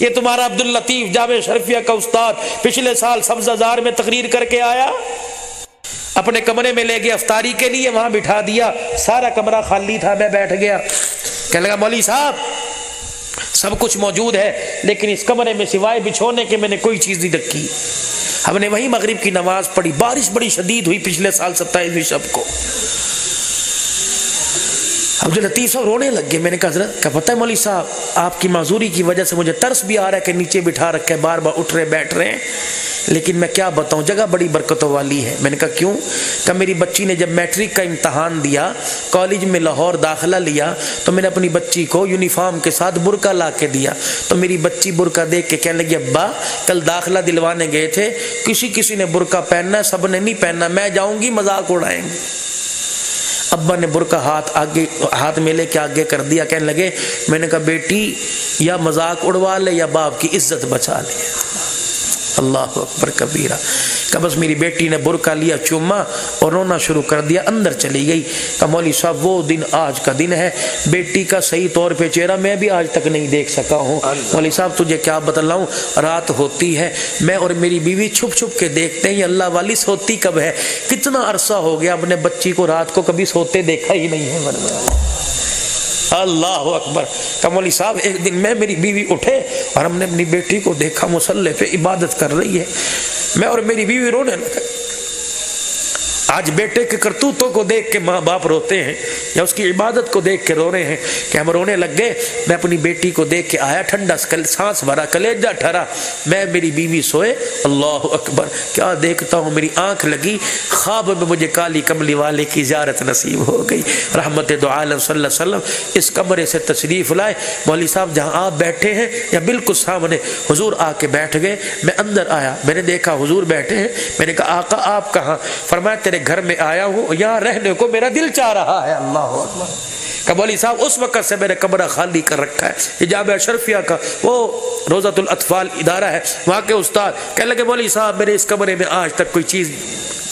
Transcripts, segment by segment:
یہ تمہارا عبداللطیف جامع شرفیہ کا استاد پچھلے سال سبزہ زار میں تقریر کر کے آیا، اپنے کمرے میں لے گیا افطاری کے لیے، وہاں بٹھا دیا، سارا کمرہ خالی تھا، میں بیٹھ گیا، کہنے لگا مولوی صاحب سب کچھ موجود ہے لیکن اس کمرے میں سوائے بچھونے کے میں نے کوئی چیز نہیں رکھی۔ ہم نے وہیں مغرب کی نماز پڑھی، بارش بڑی شدید ہوئی پچھلے سال 27ویں شب کو۔ عبداللطیف صاحب رونے لگ گئے۔ میں نے کہا حضرت کیا پتہ ہے مولوی صاحب آپ کی معذوری کی وجہ سے مجھے ترس بھی آ رہا ہے کہ نیچے بٹھا رکھے، بار بار اٹھ رہے بیٹھ رہے ہیں، لیکن میں کیا بتاؤں جگہ بڑی برکتوں والی ہے۔ میں نے کہا کیوں؟ کہ میری بچی نے جب میٹرک کا امتحان دیا، کالج میں لاہور داخلہ لیا، تو میں نے اپنی بچی کو یونیفارم کے ساتھ برقع لا کے دیا، تو میری بچی برقع دیکھ کے کہنے لگی ابا کل داخلہ دلوانے گئے تھے، کسی نے برقع پہننا ہے، سب نے نہیں پہننا، میں جاؤں گی مذاق اڑائیں گے۔ ابا نے برقع ہاتھ میں لے کے آگے کر دیا، کہنے لگے میں نے کہا بیٹی یا مذاق اڑوا لے یا باپ کی عزت بچا لے۔ اللہ اکبر کبیرہ۔ کہ بس میری بیٹی نے برقع لیا، چوما اور رونا شروع کر دیا، اندر چلی گئی۔ کہ مولوی صاحب وہ دن آج کا دن ہے، بیٹی کا صحیح طور پہ چہرہ میں بھی آج تک نہیں دیکھ سکا ہوں۔ مولوی صاحب تجھے کیا بتلاؤں، رات ہوتی ہے، میں اور میری بیوی چھپ چھپ کے دیکھتے ہیں یہ اللہ والی سوتی کب ہے۔ کتنا عرصہ ہو گیا اپنے بچی کو رات کو کبھی سوتے دیکھا ہی نہیں ہے۔ اللہ اکبر۔ کہ مولوی صاحب ایک دن میں میری بیوی اٹھے اور ہم نے اپنی بیٹی کو دیکھا مصلی پہ عبادت کر رہی ہے، میں اور میری بیوی رونے لگے۔ آج بیٹے کے کرتوتوں کو دیکھ کے ماں باپ روتے ہیں یا اس کی عبادت کو دیکھ کے رو رہے ہیں کہ ہم رونے لگ گئے۔ میں اپنی بیٹی کو دیکھ کے آیا، ٹھنڈا سانس بھرا، کلیجہ ٹھہرا، میں میری بیوی سوئے۔ اللہ اکبر، کیا دیکھتا ہوں، میری آنکھ لگی، خواب میں مجھے کالی کملی والے کی زیارت نصیب ہو گئی۔ رحمت دو عالم صلی اللہ علیہ وسلم اس کمرے سے تشریف لائے۔ مولوی صاحب جہاں آپ بیٹھے ہیں یا بالکل سامنے حضور آ کے بیٹھ گئے۔ میں اندر آیا، میں نے دیکھا حضور بیٹھے ہیں، میں نے کہا آقا آپ کہاں؟ فرمایا تیرے گھر میں آیا ہوں، یہاں رہنے کو میرا دل چاہ رہا ہے۔ اللہ اکبر۔ کہ مولوی صاحب اس وقت سے میں نے کمرہ خالی کر رکھا ہے۔ یہ جامعہ اشرفیہ کا وہ روضۃ الاطفال ادارہ ہے، وہاں کے استاد کہنے لگے مولوی صاحب میرے اس کمرے میں آج تک کوئی چیز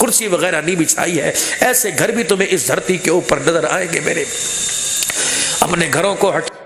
کرسی وغیرہ نہیں بچھائی ہے، ایسے گھر بھی تمہیں اس دھرتی کے اوپر نظر آئیں گے میرے۔ اپنے گھروں کو ہٹ